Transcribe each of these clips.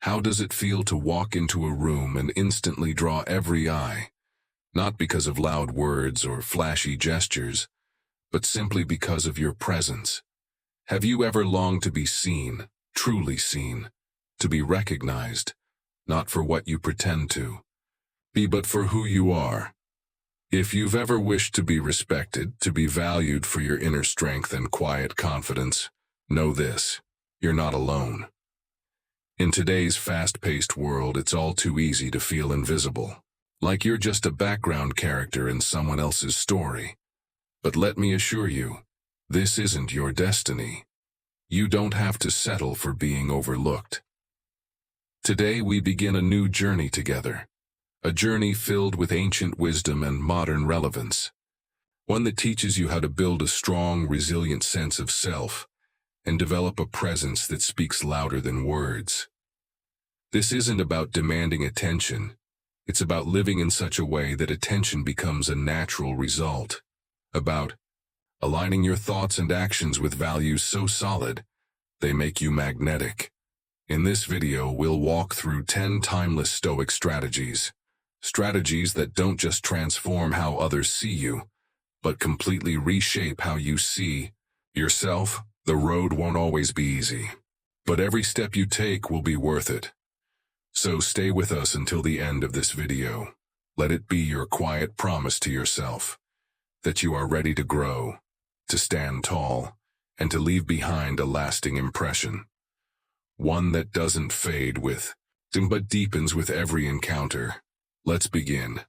How does it feel to walk into a room and instantly draw every eye, not because of loud words or flashy gestures, but simply because of your presence? Have you ever longed to be seen, truly seen, to be recognized, not for what you pretend to be, but for who you are? If you've ever wished to be respected, to be valued for your inner strength and quiet confidence, know this: you're not alone. In today's fast-paced world, it's all too easy to feel invisible, like you're just a background character in someone else's story. But let me assure you, this isn't your destiny. You don't have to settle for being overlooked. Today we begin a new journey together, a journey filled with ancient wisdom and modern relevance, one that teaches you how to build a strong, resilient sense of self and develop a presence that speaks louder than words. This isn't about demanding attention. It's about living in such a way that attention becomes a natural result, about aligning your thoughts and actions with values so solid they make you magnetic. In this video, we'll walk through 10 timeless Stoic strategies that don't just transform how others see you, but completely reshape how you see yourself. The road won't always be easy, but every step you take will be worth it. So stay with us until the end of this video. Let it be your quiet promise to yourself that you are ready to grow, to stand tall, and to leave behind a lasting impression. One that doesn't fade but deepens with every encounter. Let's begin.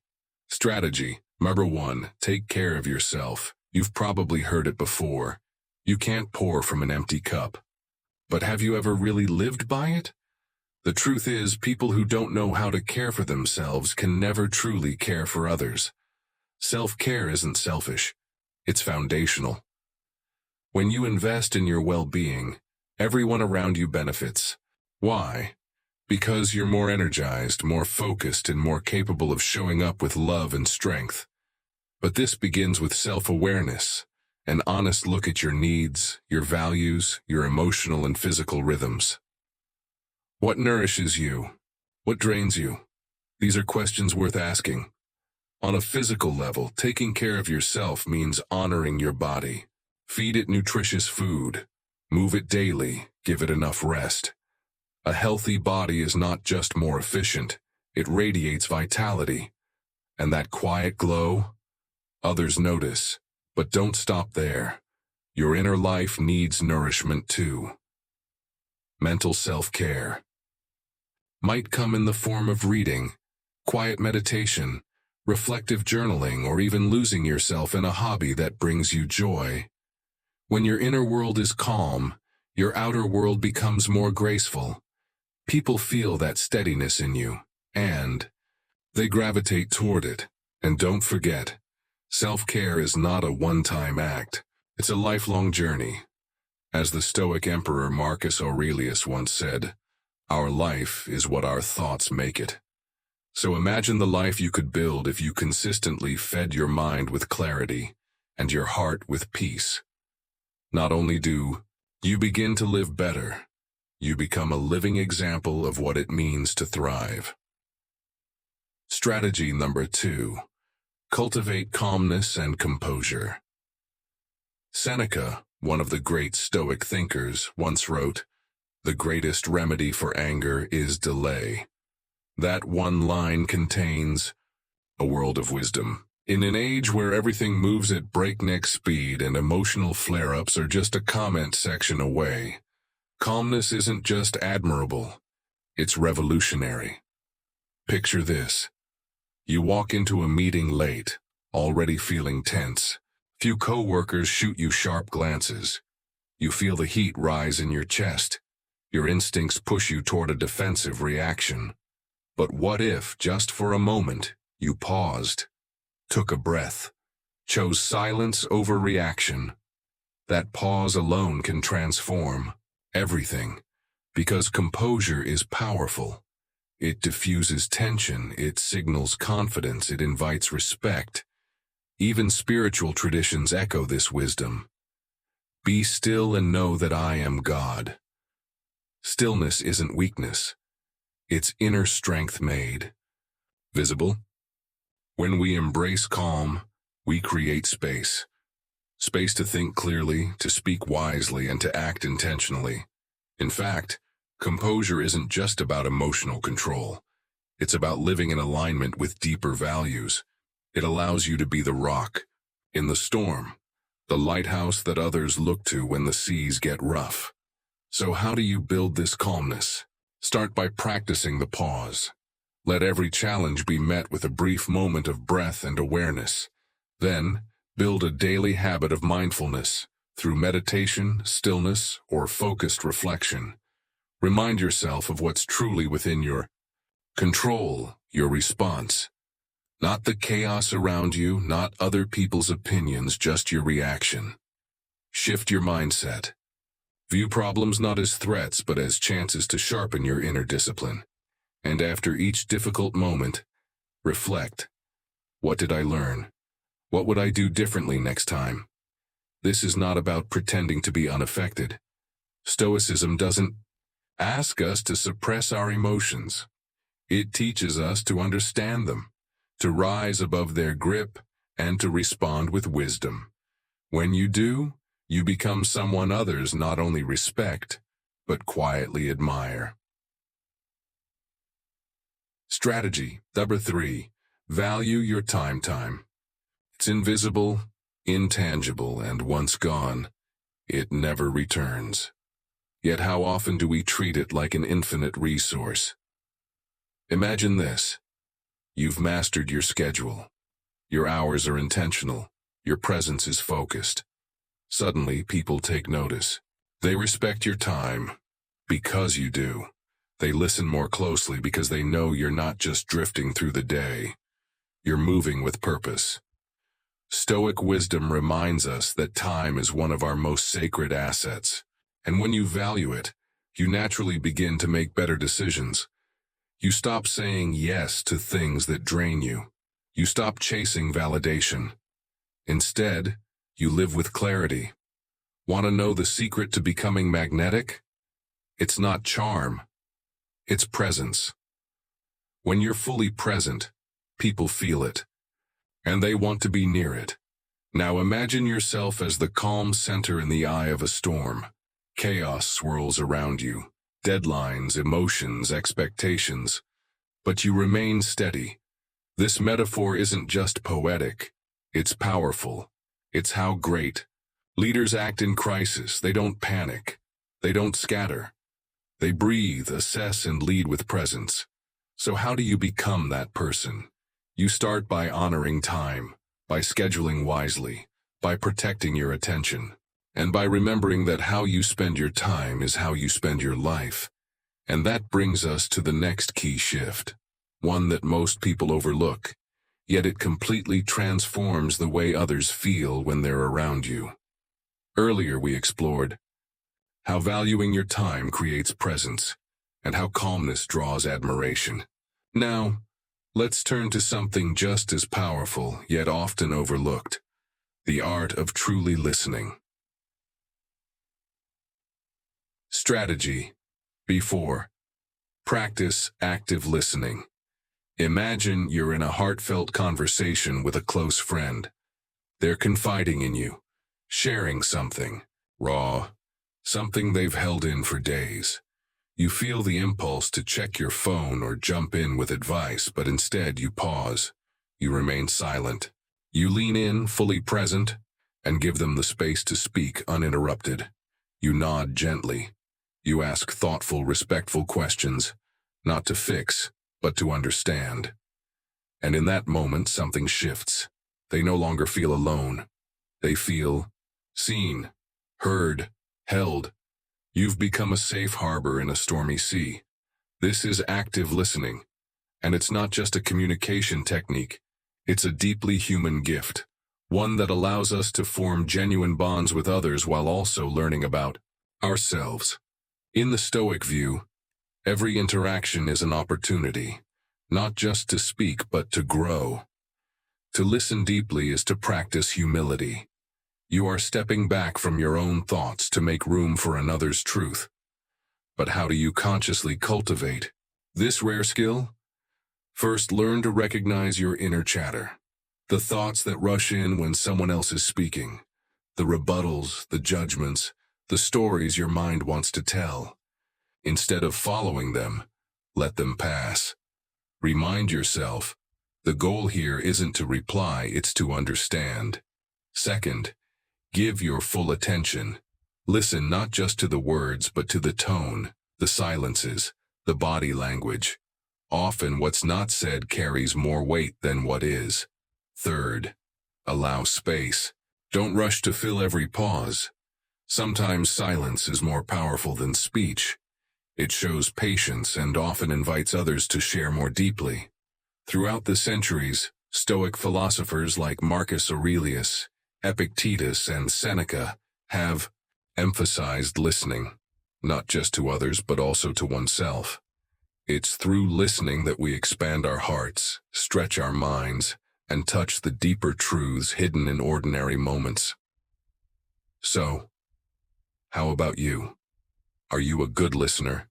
Strategy number 1, take care of yourself. You've probably heard it before. You can't pour from an empty cup. But have you ever really lived by it? The truth is, people who don't know how to care for themselves can never truly care for others. Self-care isn't selfish. It's foundational. When you invest in your well-being, everyone around you benefits. Why? Because you're more energized, more focused, and more capable of showing up with love and strength. But this begins with self-awareness, an honest look at your needs, your values, your emotional and physical rhythms. What nourishes you? What drains you? These are questions worth asking. On a physical level, taking care of yourself means honoring your body. Feed it nutritious food. Move it daily. Give it enough rest. A healthy body is not just more efficient, it radiates vitality. And that quiet glow? Others notice. But don't stop there. Your inner life needs nourishment too. Mental self-care might come in the form of reading, quiet meditation, reflective journaling, or even losing yourself in a hobby that brings you joy. When your inner world is calm, your outer world becomes more graceful. People feel that steadiness in you, and they gravitate toward it. And don't forget, self-care is not a one-time act. It's a lifelong journey. As the Stoic Emperor Marcus Aurelius once said, "Our life is what our thoughts make it." So imagine the life you could build if you consistently fed your mind with clarity and your heart with peace. Not only do you begin to live better, you become a living example of what it means to thrive. Strategy number 2, cultivate calmness and composure. Seneca, one of the great Stoic thinkers, once wrote, "The greatest remedy for anger is delay." That one line contains a world of wisdom. In an age where everything moves at breakneck speed and emotional flare-ups are just a comment section away, calmness isn't just admirable, it's revolutionary. Picture this. You walk into a meeting late, already feeling tense. Few co-workers shoot you sharp glances. You feel the heat rise in your chest. Your instincts push you toward a defensive reaction. But what if, just for a moment, you paused, took a breath, chose silence over reaction? That pause alone can transform everything, because composure is powerful. It diffuses tension, it signals confidence, it invites respect. Even spiritual traditions echo this wisdom. Be still and know that I am God. Stillness isn't weakness. It's inner strength made visible. When we embrace calm, we create space. Space to think clearly, to speak wisely, and to act intentionally. In fact, composure isn't just about emotional control. It's about living in alignment with deeper values. It allows you to be the rock in the storm, the lighthouse that others look to when the seas get rough. So how do you build this calmness? Start by practicing the pause. Let every challenge be met with a brief moment of breath and awareness. Then, build a daily habit of mindfulness through meditation, stillness, or focused reflection. Remind yourself of what's truly within your control, your response. Not the chaos around you, not other people's opinions, just your reaction. Shift your mindset. View problems not as threats, but as chances to sharpen your inner discipline. And after each difficult moment, reflect. What did I learn? What would I do differently next time? This is not about pretending to be unaffected. Stoicism doesn't ask us to suppress our emotions. It teaches us to understand them, to rise above their grip, and to respond with wisdom. When you do, you become someone others not only respect, but quietly admire. Strategy number 3. Value your time. It's invisible, intangible, and once gone, it never returns. Yet how often do we treat it like an infinite resource? Imagine this. You've mastered your schedule. Your hours are intentional. Your presence is focused. Suddenly, people take notice. They respect your time because you do. They listen more closely because they know you're not just drifting through the day. You're moving with purpose. Stoic wisdom reminds us that time is one of our most sacred assets. And when you value it, you naturally begin to make better decisions. You stop saying yes to things that drain you. You stop chasing validation. Instead, you live with clarity. Want to know the secret to becoming magnetic? It's not charm. It's presence. When you're fully present, people feel it, and they want to be near it. Now imagine yourself as the calm center in the eye of a storm. Chaos swirls around you. Deadlines, emotions, expectations. But you remain steady. This metaphor isn't just poetic. It's powerful. It's how great leaders act in crisis. They don't panic. They don't scatter. They breathe, assess, and lead with presence. So how do you become that person? You start by honoring time, by scheduling wisely, by protecting your attention, and by remembering that how you spend your time is how you spend your life. And that brings us to the next key shift, one that most people overlook, yet it completely transforms the way others feel when they're around you. Earlier we explored how valuing your time creates presence, and how calmness draws admiration. Now, let's turn to something just as powerful, yet often overlooked, the art of truly listening. Strategy. Before. Practice active listening. Imagine you're in a heartfelt conversation with a close friend. They're confiding in you, sharing something raw, something they've held in for days. You feel the impulse to check your phone or jump in with advice, but instead you pause. You remain silent. You lean in, fully present, and give them the space to speak uninterrupted. You nod gently. You ask thoughtful, respectful questions, not to fix, but to understand. And in that moment, something shifts. They no longer feel alone. They feel seen, heard, held. You've become a safe harbor in a stormy sea. This is active listening, and it's not just a communication technique. It's a deeply human gift, one that allows us to form genuine bonds with others while also learning about ourselves. In the Stoic view, every interaction is an opportunity, not just to speak but to grow. To listen deeply is to practice humility. You are stepping back from your own thoughts to make room for another's truth. But how do you consciously cultivate This rare skill? First, learn to recognize your inner chatter. The thoughts that rush in when someone else is speaking. The rebuttals, the judgments, the stories your mind wants to tell. Instead of following them, let them pass. Remind yourself, the goal here isn't to reply, it's to understand. Second, give your full attention. Listen not just to the words, but to the tone, the silences, the body language. Often what's not said carries more weight than what is. Third, allow space. Don't rush to fill every pause. Sometimes silence is more powerful than speech. It shows patience and often invites others to share more deeply. Throughout the centuries, Stoic philosophers like Marcus Aurelius, Epictetus, and Seneca have emphasized listening, not just to others but also to oneself. It's through listening that we expand our hearts, stretch our minds, and touch the deeper truths hidden in ordinary moments. So, how about you? Are you a good listener?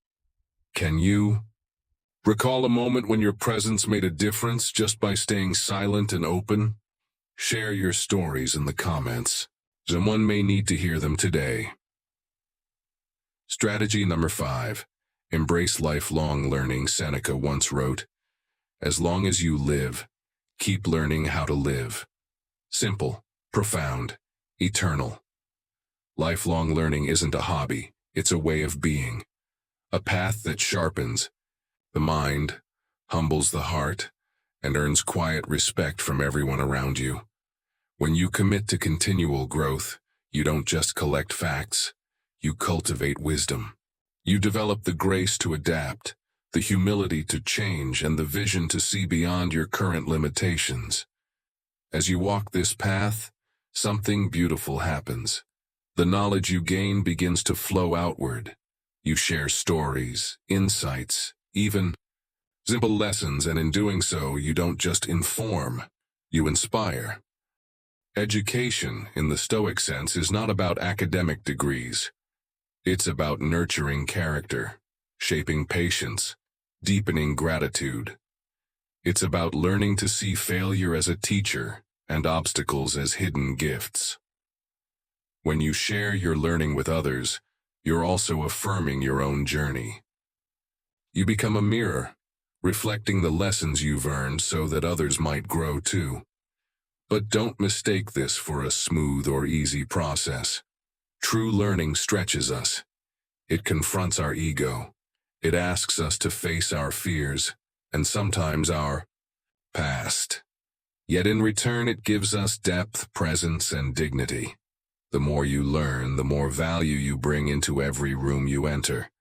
Can you recall a moment when your presence made a difference just by staying silent and open? Share your stories in the comments. Someone may need to hear them today. Strategy number 5. Embrace lifelong learning. Seneca once wrote, "As long as you live, keep learning how to live." Simple, profound, eternal. Lifelong learning isn't a hobby, it's a way of being. A path that sharpens the mind, humbles the heart, and earns quiet respect from everyone around you. When you commit to continual growth, you don't just collect facts, you cultivate wisdom. You develop the grace to adapt, the humility to change, and the vision to see beyond your current limitations. As you walk this path, something beautiful happens. The knowledge you gain begins to flow outward. You share stories, insights, even simple lessons, and in doing so, you don't just inform, you inspire. Education, in the Stoic sense, is not about academic degrees. It's about nurturing character, shaping patience, deepening gratitude. It's about learning to see failure as a teacher and obstacles as hidden gifts. When you share your learning with others, you're also affirming your own journey. You become a mirror, reflecting the lessons you've earned so that others might grow too. But don't mistake this for a smooth or easy process. True learning stretches us. It confronts our ego. It asks us to face our fears, and sometimes our past. Yet in return, it gives us depth, presence, and dignity. The more you learn, the more value you bring into every room you enter.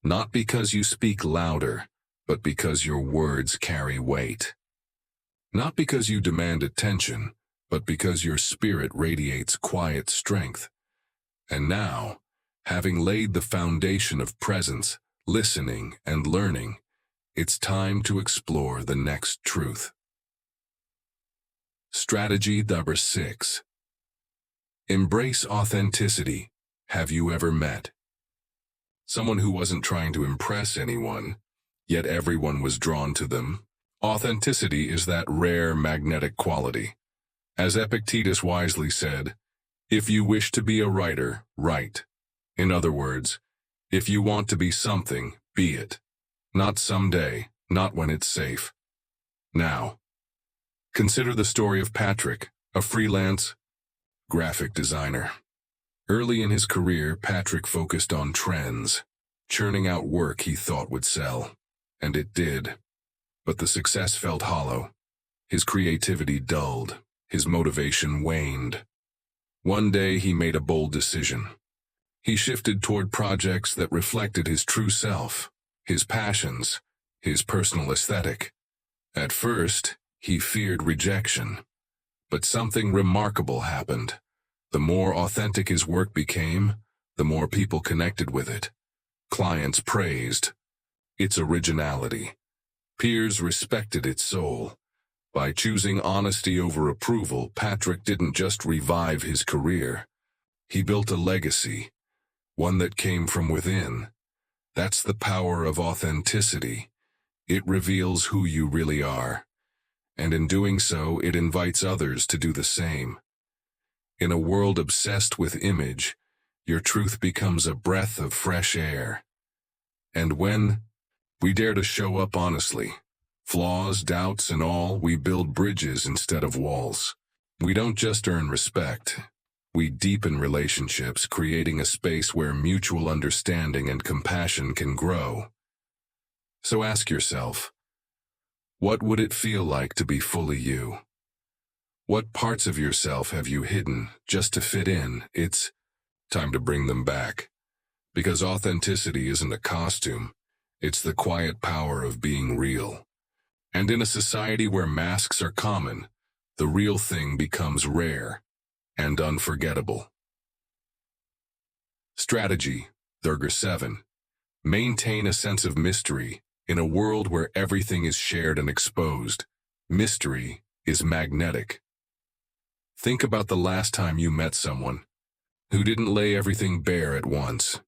Not because you speak louder, but because your words carry weight. Not because you demand attention, but because your spirit radiates quiet strength. And now, having laid the foundation of presence, listening, and learning, it's time to explore the next truth. Strategy number 6. Embrace authenticity. Have you ever met someone who wasn't trying to impress anyone, yet everyone was drawn to them? Authenticity is that rare magnetic quality. As Epictetus wisely said, "If you wish to be a writer, write." In other words, if you want to be something, be it. Not someday, not when it's safe. Now, consider the story of Patrick, a freelance graphic designer. Early in his career, Patrick focused on trends, churning out work he thought would sell. And it did. But the success felt hollow. His creativity dulled. His motivation waned. One day he made a bold decision. He shifted toward projects that reflected his true self, his passions, his personal aesthetic. At first, he feared rejection. But something remarkable happened. The more authentic his work became, the more people connected with it. Clients praised its originality. Peers respected its soul. By choosing honesty over approval, Patrick didn't just revive his career. He built a legacy, one that came from within. That's the power of authenticity. It reveals who you really are, and in doing so, it invites others to do the same. In a world obsessed with image, your truth becomes a breath of fresh air. And when we dare to show up honestly, flaws, doubts, and all, we build bridges instead of walls. We don't just earn respect. We deepen relationships, creating a space where mutual understanding and compassion can grow. So ask yourself, what would it feel like to be fully you? What parts of yourself have you hidden just to fit in? It's time to bring them back. Because authenticity isn't a costume, it's the quiet power of being real. And in a society where masks are common, the real thing becomes rare and unforgettable. Strategy, 7. Maintain a sense of mystery. In a world where everything is shared and exposed, mystery is magnetic. Think about the last time you met someone who didn't lay everything bare at once.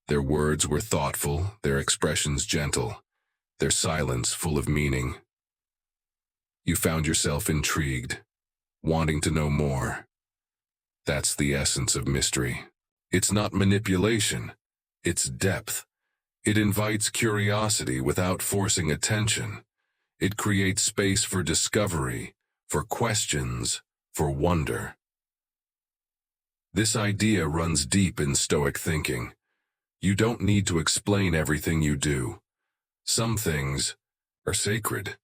Their words were thoughtful, their expressions gentle, their silence full of meaning. You found yourself intrigued, wanting to know more. That's the essence of mystery. It's not manipulation, it's depth. It invites curiosity without forcing attention. It creates space for discovery, for questions, for wonder. This idea runs deep in Stoic thinking. You don't need to explain everything you do. Some things are sacred.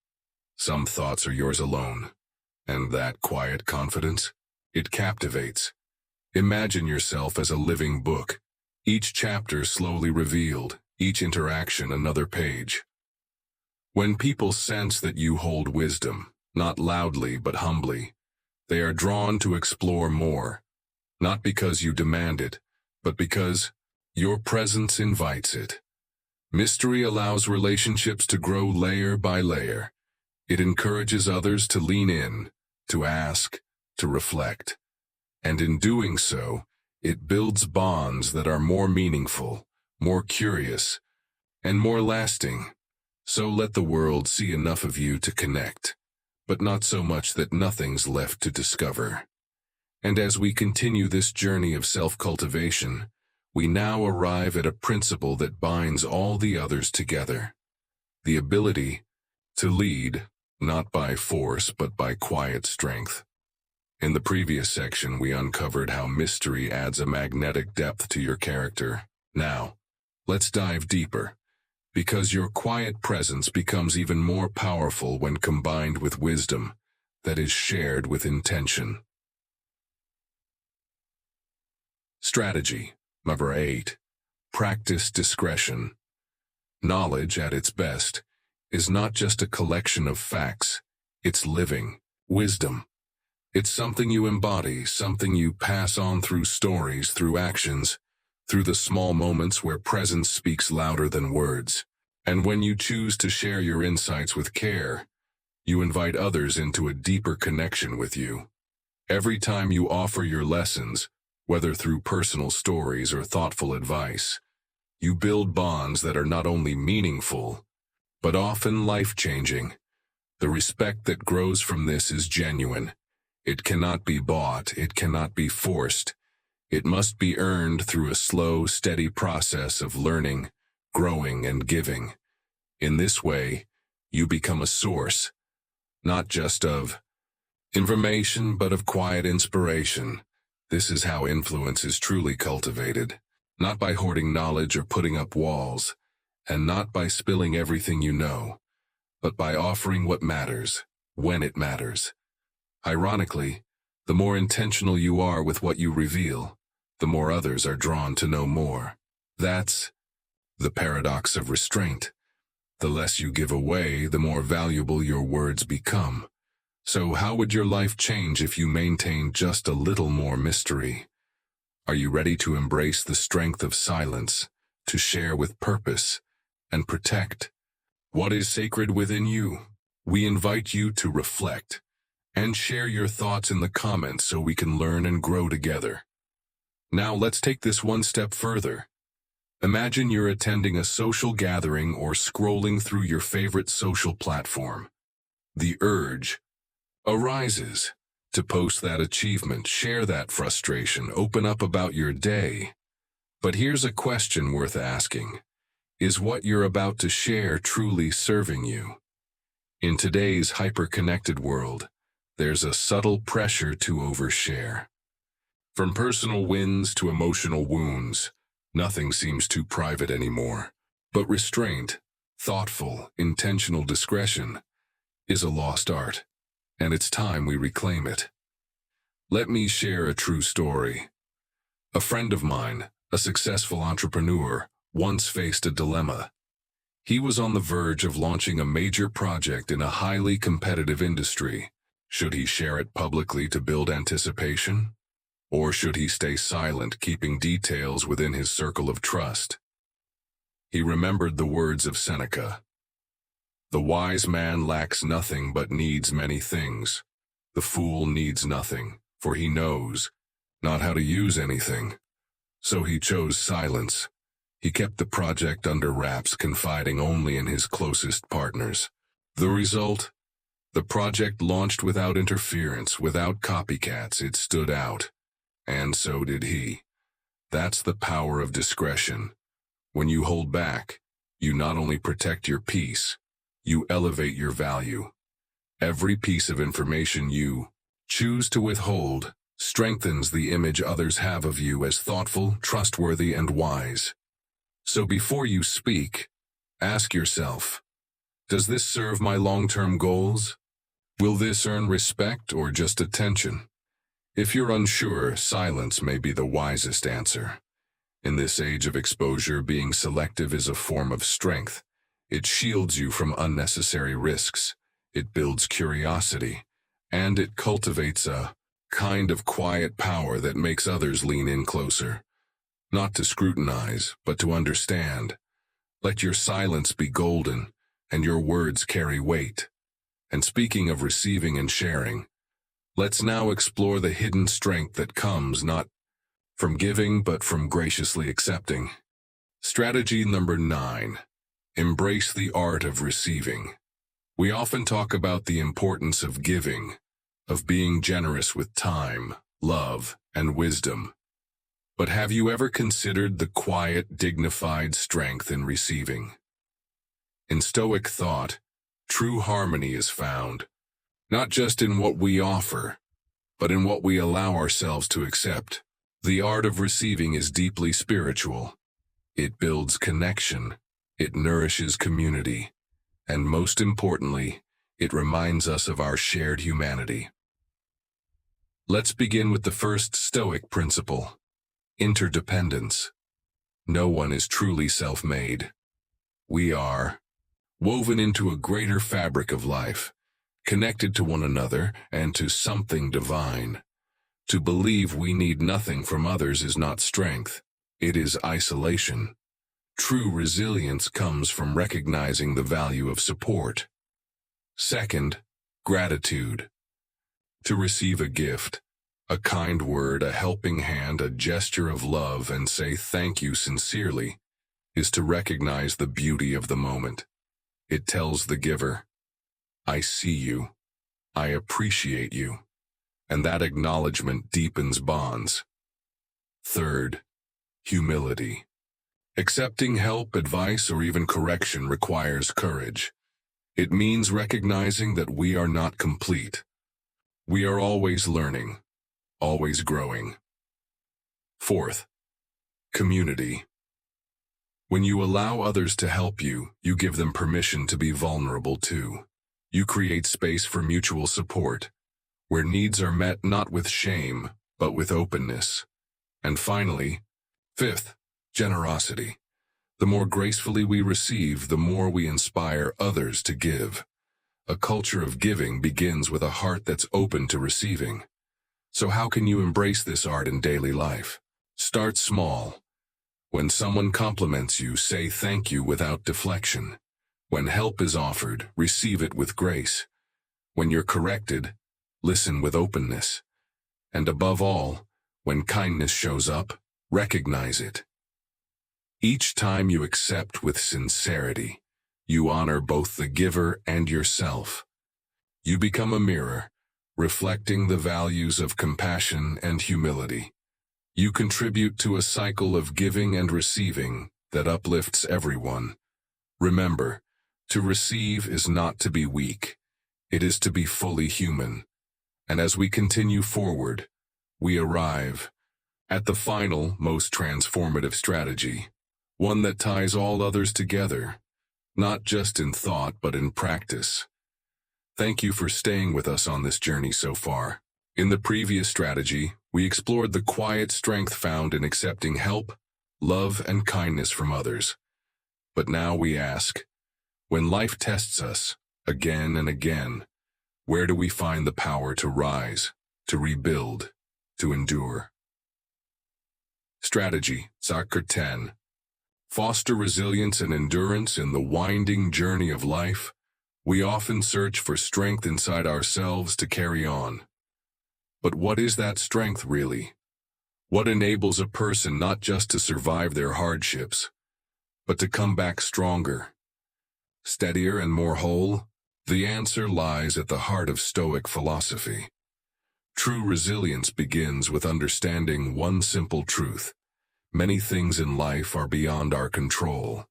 Some thoughts are yours alone. And that quiet confidence, it captivates. Imagine yourself as a living book, each chapter slowly revealed, each interaction another page. When people sense that you hold wisdom, not loudly but humbly, they are drawn to explore more, not because you demand it, but because your presence invites it. Mystery allows relationships to grow layer by layer. It encourages others to lean in, to ask, to reflect. And in doing so, it builds bonds that are more meaningful, more curious, and more lasting. So let the world see enough of you to connect, but not so much that nothing's left to discover. And as we continue this journey of self-cultivation, we now arrive at a principle that binds all the others together. The ability to lead, not by force but by quiet strength. In the previous section, we uncovered how mystery adds a magnetic depth to your character. Now, let's dive deeper, because your quiet presence becomes even more powerful when combined with wisdom that is shared with intention. Strategy, number 8. Practice discretion. Knowledge, at its best, is not just a collection of facts, it's living wisdom. It's something you embody, something you pass on through stories, through actions, through the small moments where presence speaks louder than words. And when you choose to share your insights with care, you invite others into a deeper connection with you. Every time you offer your lessons, whether through personal stories or thoughtful advice, you build bonds that are not only meaningful, but often life-changing. The respect that grows from this is genuine. It cannot be bought, it cannot be forced. It must be earned through a slow, steady process of learning, growing, and giving. In this way, you become a source, not just of information, but of quiet inspiration. This is how influence is truly cultivated, not by hoarding knowledge or putting up walls, and not by spilling everything you know, but by offering what matters, when it matters. Ironically, the more intentional you are with what you reveal, the more others are drawn to know more. That's the paradox of restraint. The less you give away, the more valuable your words become. So how would your life change if you maintained just a little more mystery? Are you ready to embrace the strength of silence, to share with purpose, and protect what is sacred within you? We invite you to reflect and share your thoughts in the comments so we can learn and grow together. Now let's take this one step further. Imagine you're attending a social gathering or scrolling through your favorite social platform. The urge arises to post that achievement, share that frustration, open up about your day. But here's a question worth asking. Is what you're about to share truly serving you? In today's hyper-connected world, there's a subtle pressure to overshare. From personal wins to emotional wounds, nothing seems too private anymore. But restraint, thoughtful, intentional discretion, is a lost art, and it's time we reclaim it. Let me share a true story. A friend of mine, a successful entrepreneur, once faced a dilemma. He was on the verge of launching a major project in a highly competitive industry. Should he share it publicly to build anticipation? Or should he stay silent, keeping details within his circle of trust? He remembered the words of Seneca. The wise man lacks nothing but needs many things. The fool needs nothing, for he knows not how to use anything. So he chose silence. He kept the project under wraps, confiding only in his closest partners. The result? The project launched without interference, without copycats. It stood out. And so did he. That's the power of discretion. When you hold back, you not only protect your peace, you elevate your value. Every piece of information you choose to withhold strengthens the image others have of you as thoughtful, trustworthy, and wise. So before you speak, ask yourself, does this serve my long-term goals? Will this earn respect or just attention? If you're unsure, silence may be the wisest answer. In this age of exposure, being selective is a form of strength. It shields you from unnecessary risks. It builds curiosity, and it cultivates a kind of quiet power that makes others lean in closer. Not to scrutinize, but to understand. Let your silence be golden, and your words carry weight. And speaking of receiving and sharing, let's now explore the hidden strength that comes not from giving, but from graciously accepting. Strategy number 9. Embrace the art of receiving. We often talk about the importance of giving, of being generous with time, love, and wisdom. But have you ever considered the quiet, dignified strength in receiving? In Stoic thought, true harmony is found, not just in what we offer, but in what we allow ourselves to accept. The art of receiving is deeply spiritual. It builds connection, it nourishes community, and most importantly, it reminds us of our shared humanity. Let's begin with the first Stoic principle: interdependence. No one is truly self-made. We are woven into a greater fabric of life, connected to one another and to something divine. To believe we need nothing from others is not strength, it is isolation. True resilience comes from recognizing the value of support. Second, gratitude. To receive a gift, a kind word, a helping hand, a gesture of love, and say thank you sincerely, is to recognize the beauty of the moment. It tells the giver, I see you, I appreciate you, and that acknowledgement deepens bonds. Third, humility. Accepting help, advice, or even correction requires courage. It means recognizing that we are not complete. We are always learning, always growing. Fourth, community. When you allow others to help you, you give them permission to be vulnerable too. You create space for mutual support, where needs are met not with shame, but with openness. And finally, fifth, generosity. The more gracefully we receive, the more we inspire others to give. A culture of giving begins with a heart that's open to receiving. So how can you embrace this art in daily life? Start small. When someone compliments you, say thank you without deflection. When help is offered, receive it with grace. When you're corrected, listen with openness. And above all, when kindness shows up, recognize it. Each time you accept with sincerity, you honor both the giver and yourself. You become a mirror, reflecting the values of compassion and humility. You contribute to a cycle of giving and receiving that uplifts everyone. Remember, to receive is not to be weak, it is to be fully human. And as we continue forward, we arrive at the final, most transformative strategy, one that ties all others together, not just in thought but in practice. Thank you for staying with us on this journey so far. In the previous strategy, we explored the quiet strength found in accepting help, love, and kindness from others. But now we ask, when life tests us, again and again, where do we find the power to rise, to rebuild, to endure? Strategy, Chapter 10. Foster resilience and endurance in the winding journey of life. We often search for strength inside ourselves to carry on. But what is that strength really? What enables a person not just to survive their hardships, but to come back stronger, steadier, and more whole? The answer lies at the heart of Stoic philosophy. True resilience begins with understanding one simple truth. Many things in life are beyond our control.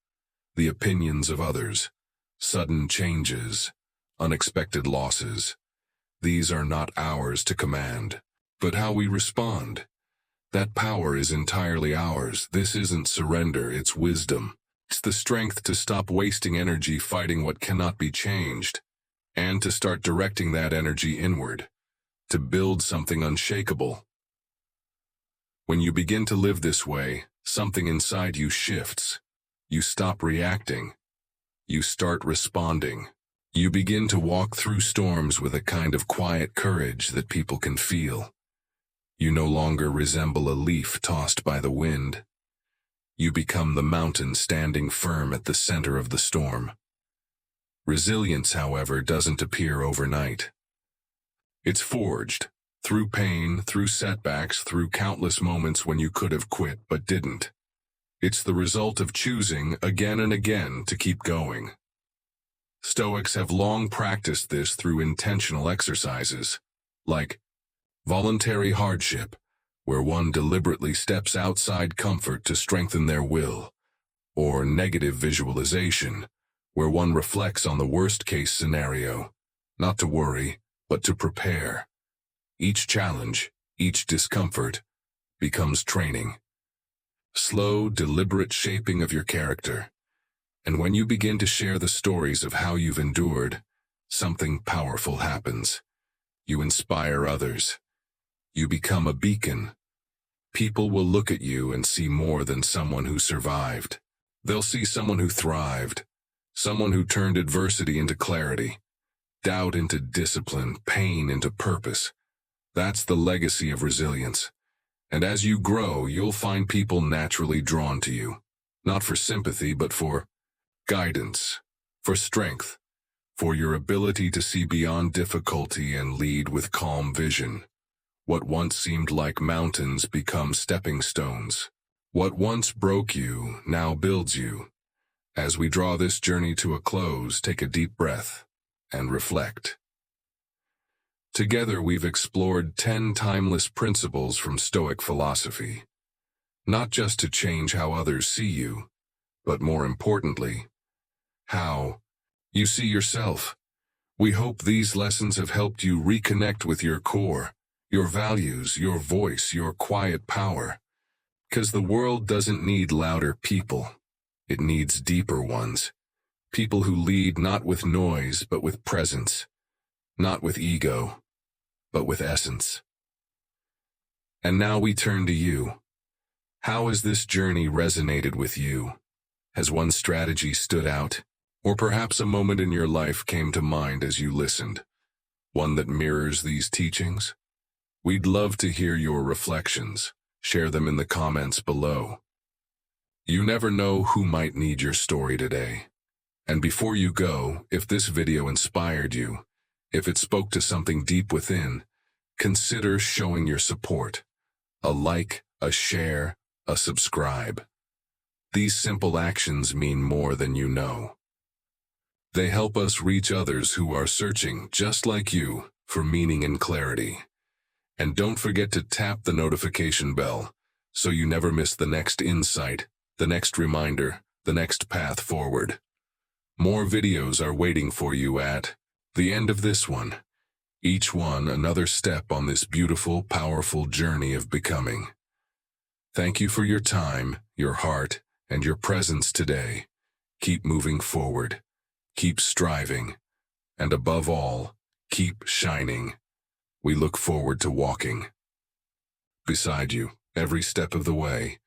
The opinions of others, sudden changes, unexpected losses. These are not ours to command, but how we respond. That power is entirely ours. This isn't surrender, it's wisdom. It's the strength to stop wasting energy fighting what cannot be changed, and to start directing that energy inward, to build something unshakable. When you begin to live this way, something inside you shifts. You stop reacting. You start responding. You begin to walk through storms with a kind of quiet courage that people can feel. You no longer resemble a leaf tossed by the wind. You become the mountain standing firm at the center of the storm. Resilience, however, doesn't appear overnight. It's forged through pain, through setbacks, through countless moments when you could have quit but didn't. It's the result of choosing again and again to keep going. Stoics have long practiced this through intentional exercises, like voluntary hardship, where one deliberately steps outside comfort to strengthen their will, or negative visualization, where one reflects on the worst-case scenario, not to worry, but to prepare. Each challenge, each discomfort, becomes training. Slow, deliberate shaping of your character. And when you begin to share the stories of how you've endured, something powerful happens. You inspire others. You become a beacon. People will look at you and see more than someone who survived. They'll see someone who thrived, someone who turned adversity into clarity, doubt into discipline, pain into purpose. That's the legacy of resilience. And as you grow, you'll find people naturally drawn to you, not for sympathy, but for guidance, for strength, for your ability to see beyond difficulty and lead with calm vision. What once seemed like mountains become stepping stones. What once broke you now builds you. As we draw this journey to a close, take a deep breath and reflect. Together we've explored 10 timeless principles from Stoic philosophy, not just to change how others see you, but more importantly, how you see yourself. We hope these lessons have helped you reconnect with your core, your values, your voice, your quiet power. Because the world doesn't need louder people. It needs deeper ones. People who lead not with noise, but with presence. Not with ego, but with essence. And now we turn to you. How has this journey resonated with you? Has one strategy stood out? Or perhaps a moment in your life came to mind as you listened? One that mirrors these teachings? We'd love to hear your reflections. Share them in the comments below. You never know who might need your story today. And before you go, if this video inspired you, if it spoke to something deep within, consider showing your support. A like, a share, a subscribe. These simple actions mean more than you know. They help us reach others who are searching, just like you, for meaning and clarity. And don't forget to tap the notification bell so you never miss the next insight, the next reminder, the next path forward. More videos are waiting for you at the end of this one. Each one another step on this beautiful, powerful journey of becoming. Thank you for your time, your heart, and your presence today. Keep moving forward. Keep striving. And above all, keep shining. We look forward to walking beside you every step of the way.